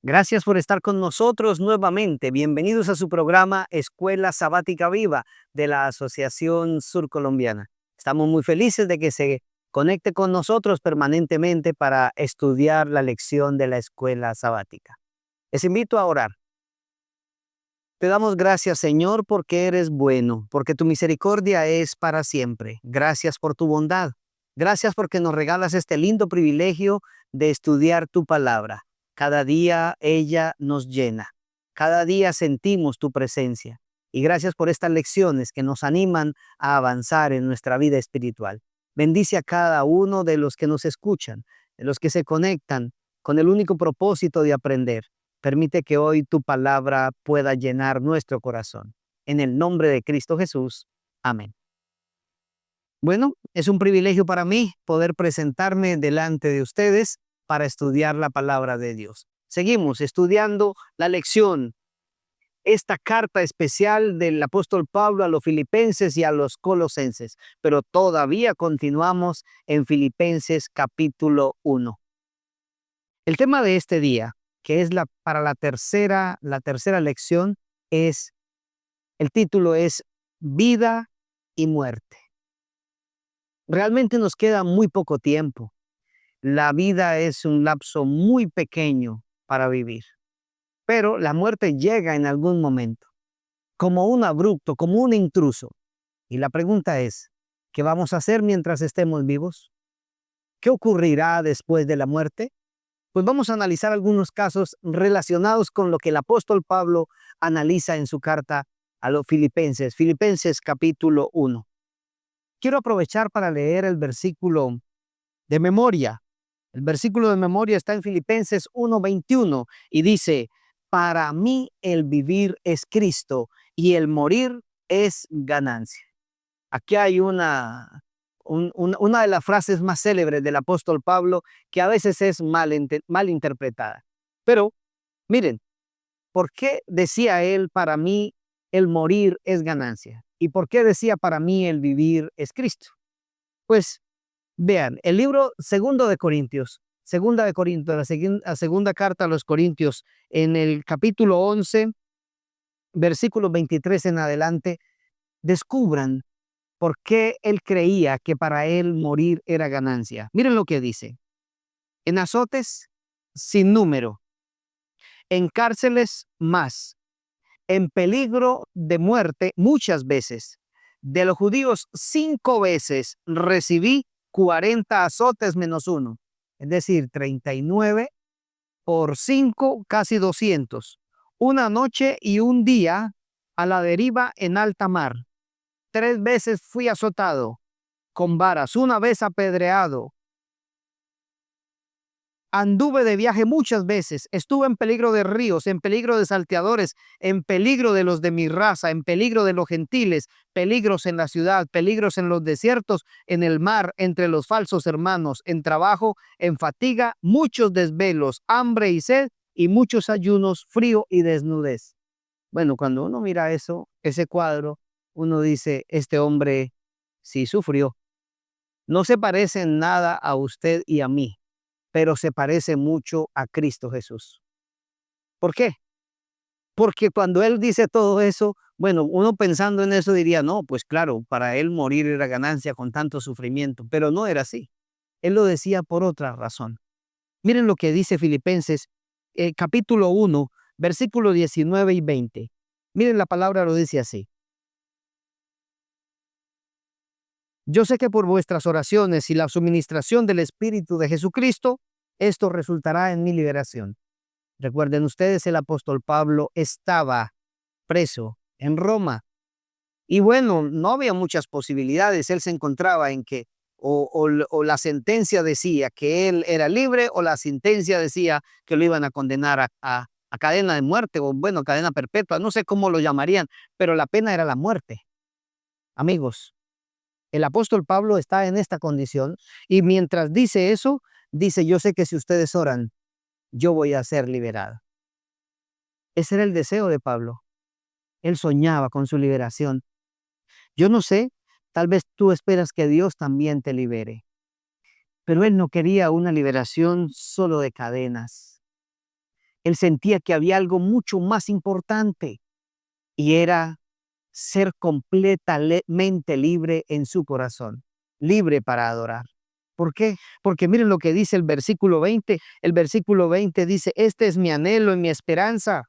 Gracias por estar con nosotros nuevamente. Bienvenidos a su programa Escuela Sabática Viva de la Asociación Surcolombiana. Estamos muy felices de que se conecte con nosotros permanentemente para estudiar la lección de la Escuela Sabática. Les invito a orar. Te damos gracias, Señor, porque eres bueno, porque tu misericordia es para siempre. Gracias por tu bondad. Gracias porque nos regalas este lindo privilegio de estudiar tu palabra. Cada día ella nos llena. Cada día sentimos tu presencia. Y gracias por estas lecciones que nos animan a avanzar en nuestra vida espiritual. Bendice a cada uno de los que nos escuchan, de los que se conectan con el único propósito de aprender. Permite que hoy tu palabra pueda llenar nuestro corazón. En el nombre de Cristo Jesús. Amén. Bueno, es un privilegio para mí poder presentarme delante de ustedes para estudiar la palabra de Dios. Seguimos estudiando la lección, esta carta especial del apóstol Pablo a los filipenses y a los colosenses, pero todavía continuamos en Filipenses capítulo 1. El tema de este día, que es para la tercera lección, el título es Vida y Muerte. Realmente nos queda muy poco tiempo. La vida es un lapso muy pequeño para vivir, pero la muerte llega en algún momento, como un abrupto, como un intruso. Y la pregunta es, ¿qué vamos a hacer mientras estemos vivos? ¿Qué ocurrirá después de la muerte? Pues vamos a analizar algunos casos relacionados con lo que el apóstol Pablo analiza en su carta a los Filipenses, Filipenses capítulo 1. Quiero aprovechar para leer el versículo de memoria. El versículo de memoria está en Filipenses 1:21 y dice, para mí el vivir es Cristo y el morir es ganancia. Aquí hay una de las frases más célebres del apóstol Pablo que a veces es mal interpretada. Pero miren, ¿por qué decía él, para mí el morir es ganancia? ¿Y por qué decía, para mí el vivir es Cristo? Pues vean, el libro segunda de Corintios, la segunda carta a los Corintios, en el capítulo 11, versículos 23 en adelante, descubran por qué él creía que para él morir era ganancia. Miren lo que dice. En azotes sin número, en cárceles más, en peligro de muerte muchas veces. De los judíos 5 veces recibí 40 azotes menos uno, es decir, 39 por 5, casi 200. Una noche y un día a la deriva en alta mar. 3 veces fui azotado con varas, una vez apedreado. Anduve de viaje muchas veces, estuve en peligro de ríos, en peligro de salteadores, en peligro de los de mi raza, en peligro de los gentiles, peligros en la ciudad, peligros en los desiertos, en el mar, entre los falsos hermanos, en trabajo, en fatiga, muchos desvelos, hambre y sed, y muchos ayunos, frío y desnudez. Bueno, cuando uno mira eso, ese cuadro, uno dice, este hombre sí sufrió. No se parece en nada a usted y a mí, pero se parece mucho a Cristo Jesús. ¿Por qué? Porque cuando él dice todo eso, bueno, uno pensando en eso diría, no, pues claro, para él morir era ganancia con tanto sufrimiento, pero no era así. Él lo decía por otra razón. Miren lo que dice Filipenses, capítulo 1, versículos 19 y 20. Miren, la palabra lo dice así. Yo sé que por vuestras oraciones y la suministración del Espíritu de Jesucristo, esto resultará en mi liberación. Recuerden ustedes, el apóstol Pablo estaba preso en Roma. Y bueno, no había muchas posibilidades. Él se encontraba en que o la sentencia decía que él era libre, o la sentencia decía que lo iban a condenar a cadena de muerte, o bueno, cadena perpetua. No sé cómo lo llamarían, pero la pena era la muerte. Amigos, el apóstol Pablo está en esta condición y mientras dice eso, dice, yo sé que si ustedes oran, yo voy a ser liberado. Ese era el deseo de Pablo. Él soñaba con su liberación. Yo no sé, tal vez tú esperas que Dios también te libere, pero él no quería una liberación solo de cadenas. Él sentía que había algo mucho más importante y era ser completamente libre en su corazón, libre para adorar. ¿Por qué? Porque miren lo que dice el versículo 20. El versículo 20 dice, este es mi anhelo y mi esperanza.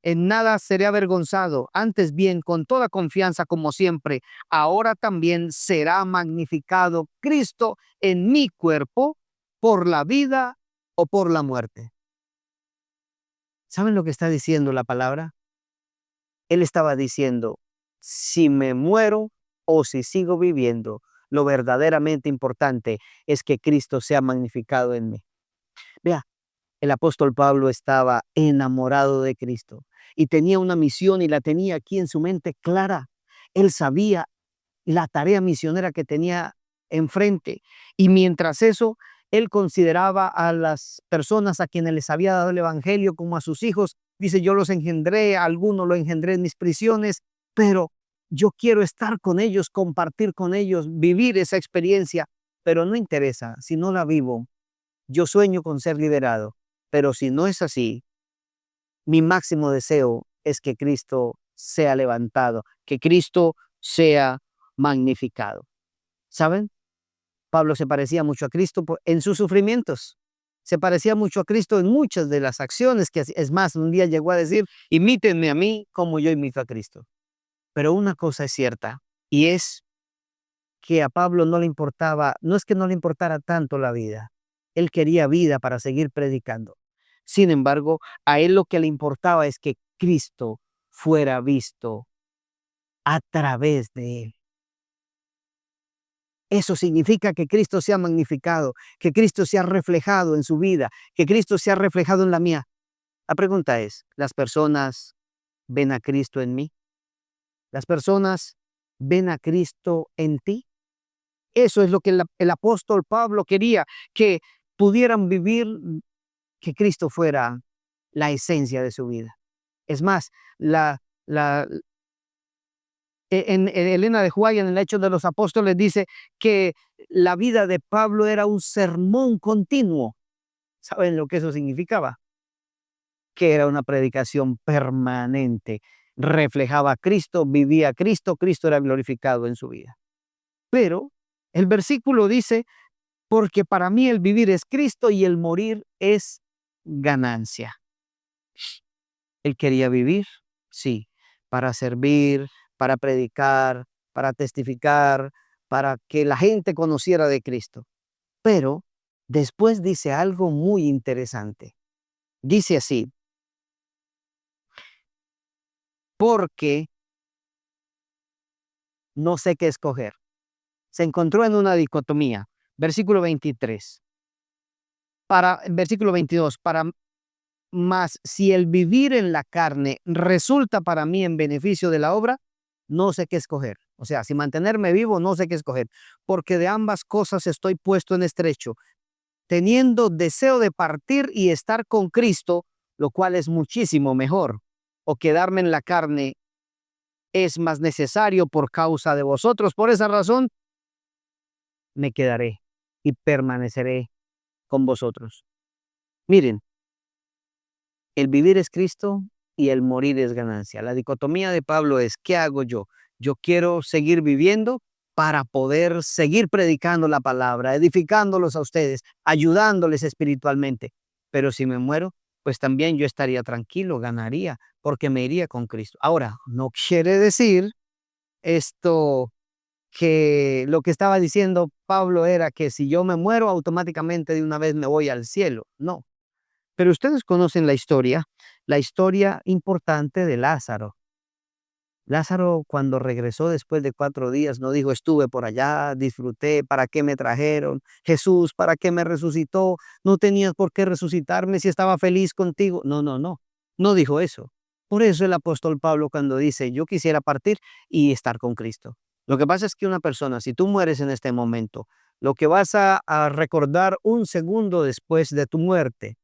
En nada seré avergonzado, antes bien, con toda confianza como siempre, ahora también será magnificado Cristo en mi cuerpo por la vida o por la muerte. ¿Saben lo que está diciendo la palabra? Él estaba diciendo, si me muero o si sigo viviendo, lo verdaderamente importante es que Cristo sea magnificado en mí. Vea, el apóstol Pablo estaba enamorado de Cristo y tenía una misión y la tenía aquí en su mente clara. Él sabía la tarea misionera que tenía enfrente. Y mientras eso, él consideraba a las personas a quienes les había dado el evangelio como a sus hijos. Dice, yo los engendré, a algunos lo engendré en mis prisiones, pero yo quiero estar con ellos, compartir con ellos, vivir esa experiencia, pero no interesa, si no la vivo, yo sueño con ser liberado, pero si no es así, mi máximo deseo es que Cristo sea levantado, que Cristo sea magnificado. ¿Saben? Pablo se parecía mucho a Cristo en sus sufrimientos. Se parecía mucho a Cristo en muchas de las acciones que hacía. Es más, un día llegó a decir, imítenme a mí como yo imito a Cristo. Pero una cosa es cierta, y es que a Pablo no le importaba, no es que no le importara tanto la vida. Él quería vida para seguir predicando. Sin embargo, a él lo que le importaba es que Cristo fuera visto a través de él. Eso significa que Cristo sea magnificado, que Cristo sea reflejado en su vida, que Cristo sea reflejado en la mía. La pregunta es, ¿las personas ven a Cristo en mí? ¿Las personas ven a Cristo en ti? Eso es lo que el apóstol Pablo quería, que pudieran vivir, que Cristo fuera la esencia de su vida. Es más, la, en Elena de White, en el Hecho de los Apóstoles, dice que la vida de Pablo era un sermón continuo. ¿Saben lo que eso significaba? Que era una predicación permanente. Reflejaba a Cristo, vivía a Cristo, Cristo era glorificado en su vida. Pero el versículo dice, porque para mí el vivir es Cristo y el morir es ganancia. Él quería vivir, sí, para servir, para predicar, para testificar, para que la gente conociera de Cristo. Pero después dice algo muy interesante. Dice así, porque no sé qué escoger. Se encontró en una dicotomía. Versículo 23. Versículo 22. Mas si el vivir en la carne resulta para mí en beneficio de la obra, no sé qué escoger. O sea, si mantenerme vivo, no sé qué escoger. Porque de ambas cosas estoy puesto en estrecho, teniendo deseo de partir y estar con Cristo, lo cual es muchísimo mejor. O quedarme en la carne es más necesario por causa de vosotros. Por esa razón, me quedaré y permaneceré con vosotros. Miren, el vivir es Cristo y el morir es ganancia. La dicotomía de Pablo es, ¿qué hago yo? Yo quiero seguir viviendo para poder seguir predicando la palabra, edificándolos a ustedes, ayudándoles espiritualmente. Pero si me muero, pues también yo estaría tranquilo, ganaría, porque me iría con Cristo. Ahora, no quiere decir esto que lo que estaba diciendo Pablo era que si yo me muero, automáticamente de una vez me voy al cielo. No. Pero ustedes conocen la historia importante de Lázaro. Lázaro, cuando regresó después de 4 días, no dijo, estuve por allá, disfruté, ¿para qué me trajeron? Jesús, ¿para qué me resucitó? No tenías por qué resucitarme si estaba feliz contigo. No, no, no. No dijo eso. Por eso el apóstol Pablo cuando dice, yo quisiera partir y estar con Cristo. Lo que pasa es que una persona, si tú mueres en este momento, lo que vas a recordar un segundo después de tu muerte,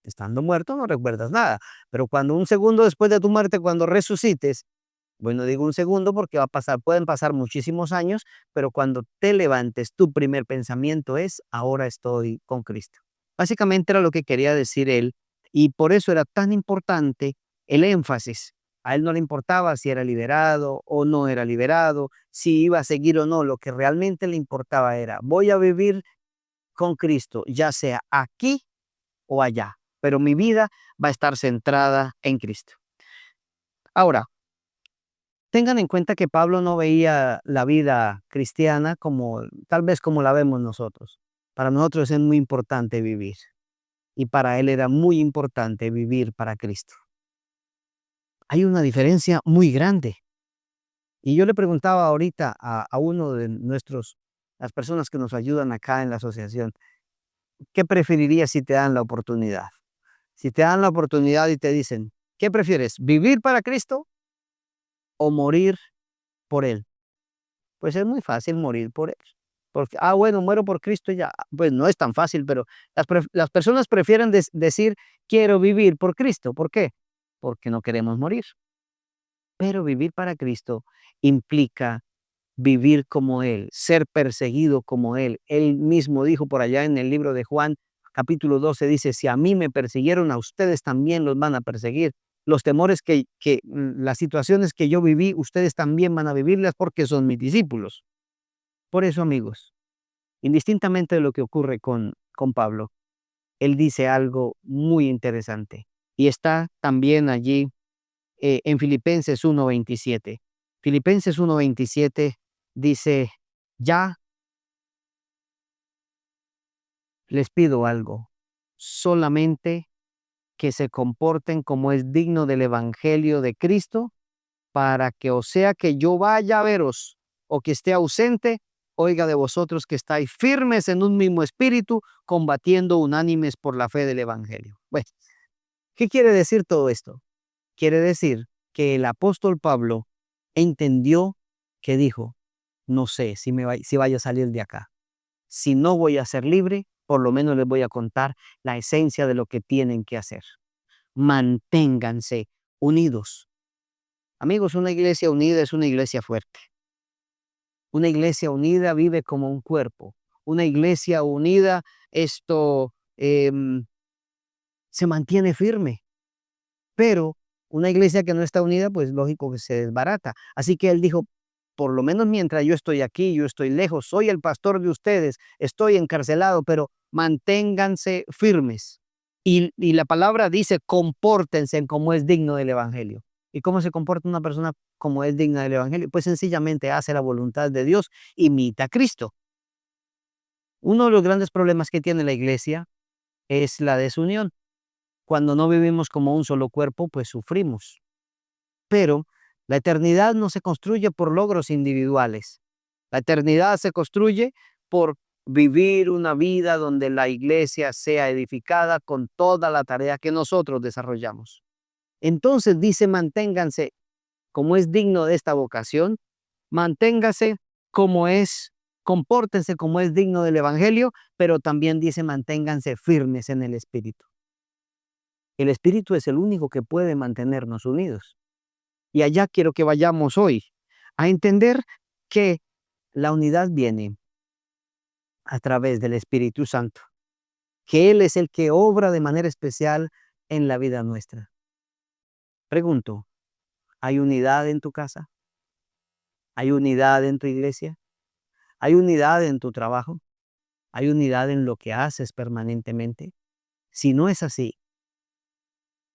estando muerto no recuerdas nada, pero cuando un segundo después de tu muerte, cuando resucites, bueno, digo un segundo porque pueden pasar muchísimos años, pero cuando te levantes, tu primer pensamiento es, ahora estoy con Cristo. Básicamente era lo que quería decir él Y por eso era tan importante el énfasis. A él no le importaba si era liberado o no era liberado, si iba a seguir o no. Lo que realmente le importaba era, voy a vivir con Cristo, ya sea aquí o allá, pero mi vida va a estar centrada en Cristo. Ahora, tengan en cuenta que Pablo no veía la vida cristiana como, tal vez como la vemos nosotros. Para nosotros es muy importante vivir y para él era muy importante vivir para Cristo. Hay una diferencia muy grande. Y yo le preguntaba ahorita a uno de las personas que nos ayudan acá en la asociación, ¿qué preferirías si te dan la oportunidad? Si te dan la oportunidad y te dicen, ¿qué prefieres? ¿Vivir para Cristo o morir por Él? Pues es muy fácil morir por Él. Porque, bueno, muero por Cristo y ya. Pues no es tan fácil, pero las personas prefieren decir, quiero vivir por Cristo. ¿Por qué? Porque no queremos morir. Pero vivir para Cristo implica vivir como Él, ser perseguido como Él. Él mismo dijo por allá en el libro de Juan, capítulo 12, dice, si a mí me persiguieron, a ustedes también los van a perseguir. Los temores las situaciones que yo viví, ustedes también van a vivirlas porque son mis discípulos. Por eso, amigos, indistintamente de lo que ocurre con Pablo, él dice algo muy interesante y está también allí en Filipenses 1:27. Filipenses 1:27 dice, ya les pido algo, solamente que se comporten como es digno del Evangelio de Cristo, para que o sea que yo vaya a veros o que esté ausente, oiga de vosotros que estáis firmes en un mismo espíritu, combatiendo unánimes por la fe del Evangelio. Bueno, ¿qué quiere decir todo esto? Quiere decir que el apóstol Pablo entendió que dijo, no sé si vaya a salir de acá. Si no voy a ser libre, por lo menos les voy a contar la esencia de lo que tienen que hacer. Manténganse unidos. Amigos, una iglesia unida es una iglesia fuerte. Una iglesia unida vive como un cuerpo. Una iglesia unida, se mantiene firme. Pero una iglesia que no está unida, pues lógico que se desbarata. Así que él dijo, por lo menos mientras yo estoy aquí, yo estoy lejos, soy el pastor de ustedes, estoy encarcelado, pero manténganse firmes. Y la palabra dice, compórtense como es digno del Evangelio. ¿Y cómo se comporta una persona como es digna del Evangelio? Pues sencillamente hace la voluntad de Dios, imita a Cristo. Uno de los grandes problemas que tiene la iglesia es la desunión. Cuando no vivimos como un solo cuerpo, pues sufrimos. Pero la eternidad no se construye por logros individuales. La eternidad se construye por vivir una vida donde la iglesia sea edificada con toda la tarea que nosotros desarrollamos. Entonces dice, manténganse como es digno de esta vocación, manténgase como es, compórtense como es digno del Evangelio, pero también dice, manténganse firmes en el Espíritu. El Espíritu es el único que puede mantenernos unidos. Y allá quiero que vayamos hoy a entender que la unidad viene a través del Espíritu Santo, que Él es el que obra de manera especial en la vida nuestra. Pregunto, ¿hay unidad en tu casa? ¿Hay unidad en tu iglesia? ¿Hay unidad en tu trabajo? ¿Hay unidad en lo que haces permanentemente? Si no es así,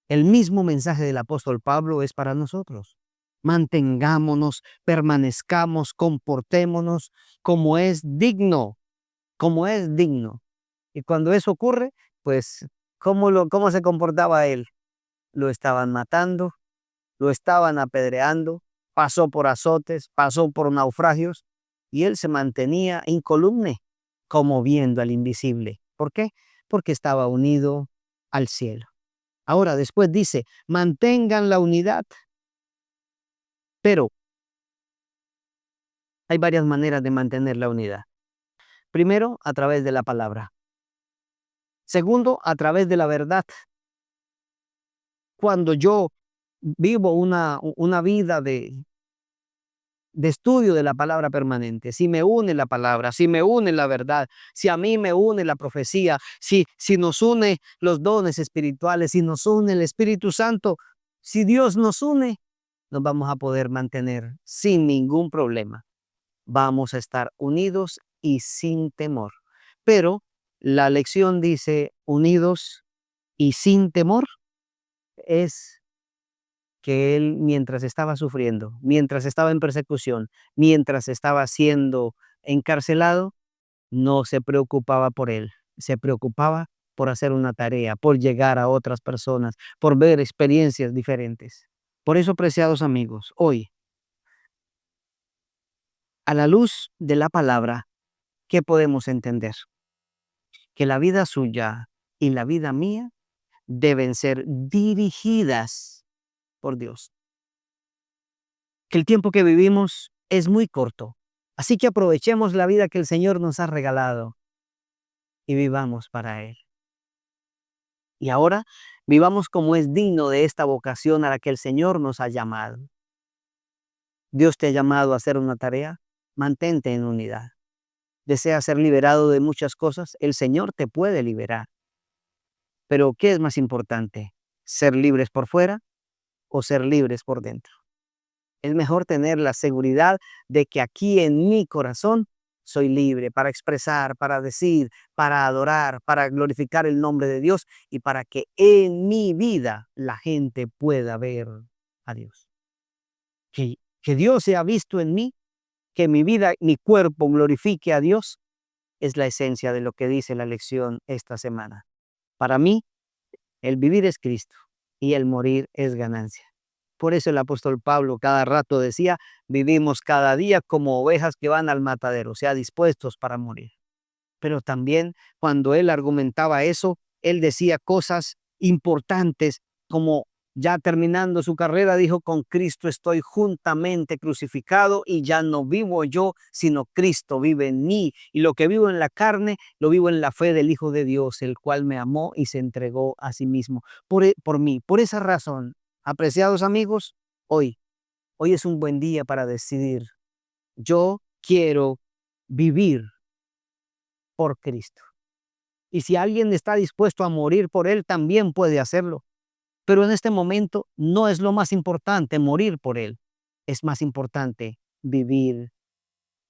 el mismo mensaje del apóstol Pablo es para nosotros. Mantengámonos, permanezcamos, comportémonos como es digno, como es digno. Y cuando eso ocurre, pues, ¿cómo se comportaba él? Lo estaban matando, lo estaban apedreando, pasó por azotes, pasó por naufragios, y él se mantenía incolume, como viendo al invisible. ¿Por qué? Porque estaba unido al cielo. Ahora, después dice, mantengan la unidad, pero hay varias maneras de mantener la unidad. Primero, a través de la palabra. Segundo, a través de la verdad. Cuando yo vivo una vida de estudio de la palabra permanente, si me une la palabra, si me une la verdad, si a mí me une la profecía, si nos une los dones espirituales, si nos une el Espíritu Santo, si Dios nos une, nos vamos a poder mantener sin ningún problema. Vamos a estar unidos y sin temor. Pero la lección dice unidos y sin temor es que él, mientras estaba sufriendo, mientras estaba en persecución, mientras estaba siendo encarcelado, no se preocupaba por él, se preocupaba por hacer una tarea, por llegar a otras personas, por ver experiencias diferentes. Por eso, preciados amigos, hoy, a la luz de la palabra, ¿qué podemos entender? Que la vida suya y la vida mía deben ser dirigidas por Dios. Que el tiempo que vivimos es muy corto, así que aprovechemos la vida que el Señor nos ha regalado y vivamos para Él. Y ahora vivamos como es digno de esta vocación a la que el Señor nos ha llamado. Dios te ha llamado a hacer una tarea, mantente en unidad. ¿Deseas ser liberado de muchas cosas? El Señor te puede liberar. Pero ¿qué es más importante? ¿Ser libres por fuera o ser libres por dentro? Es mejor tener la seguridad de que aquí en mi corazón soy libre para expresar, para decir, para adorar, para glorificar el nombre de Dios y para que en mi vida la gente pueda ver a Dios. Que Dios sea visto en mí, que mi vida, mi cuerpo glorifique a Dios, es la esencia de lo que dice la lección esta semana. Para mí, el vivir es Cristo y el morir es ganancia. Por eso el apóstol Pablo cada rato decía, vivimos cada día como ovejas que van al matadero, o sea, dispuestos para morir. Pero también cuando él argumentaba eso, él decía cosas importantes como ya terminando su carrera, dijo, con Cristo estoy juntamente crucificado y ya no vivo yo, sino Cristo vive en mí. Y lo que vivo en la carne, lo vivo en la fe del Hijo de Dios, el cual me amó y se entregó a sí mismo por mí. Por esa razón, apreciados amigos, hoy es un buen día para decidir, yo quiero vivir por Cristo. Y si alguien está dispuesto a morir por Él, también puede hacerlo. Pero en este momento no es lo más importante morir por Él. Es más importante vivir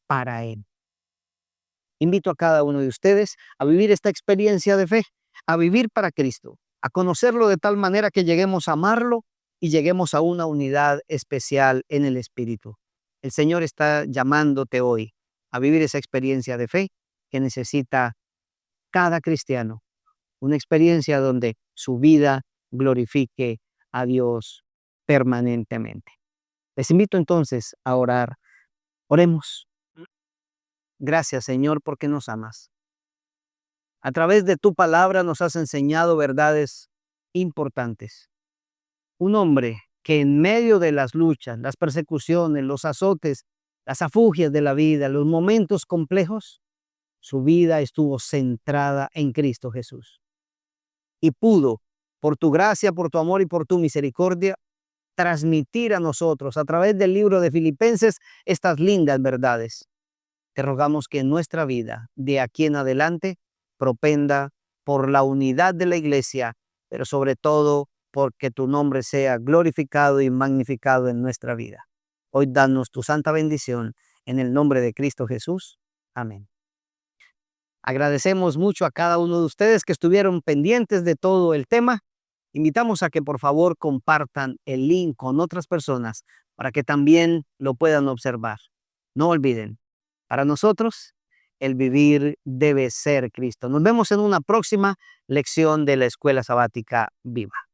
para Él. Invito a cada uno de ustedes a vivir esta experiencia de fe, a vivir para Cristo, a conocerlo de tal manera que lleguemos a amarlo y lleguemos a una unidad especial en el Espíritu. El Señor está llamándote hoy a vivir esa experiencia de fe que necesita cada cristiano, una experiencia donde su vida glorifique a Dios permanentemente. Les invito entonces a orar. Oremos. Gracias, Señor, porque nos amas. A través de tu palabra nos has enseñado verdades importantes. Un hombre que en medio de las luchas, las persecuciones, los azotes, las afugias de la vida, los momentos complejos, su vida estuvo centrada en Cristo Jesús. Y pudo, por tu gracia, por tu amor y por tu misericordia, transmitir a nosotros a través del libro de Filipenses estas lindas verdades. Te rogamos que en nuestra vida, de aquí en adelante, propenda por la unidad de la iglesia, pero sobre todo porque tu nombre sea glorificado y magnificado en nuestra vida. Hoy danos tu santa bendición en el nombre de Cristo Jesús. Amén. Agradecemos mucho a cada uno de ustedes que estuvieron pendientes de todo el tema. Invitamos a que por favor compartan el link con otras personas para que también lo puedan observar. No olviden, para nosotros el vivir debe ser Cristo. Nos vemos en una próxima lección de la Escuela Sabática Viva.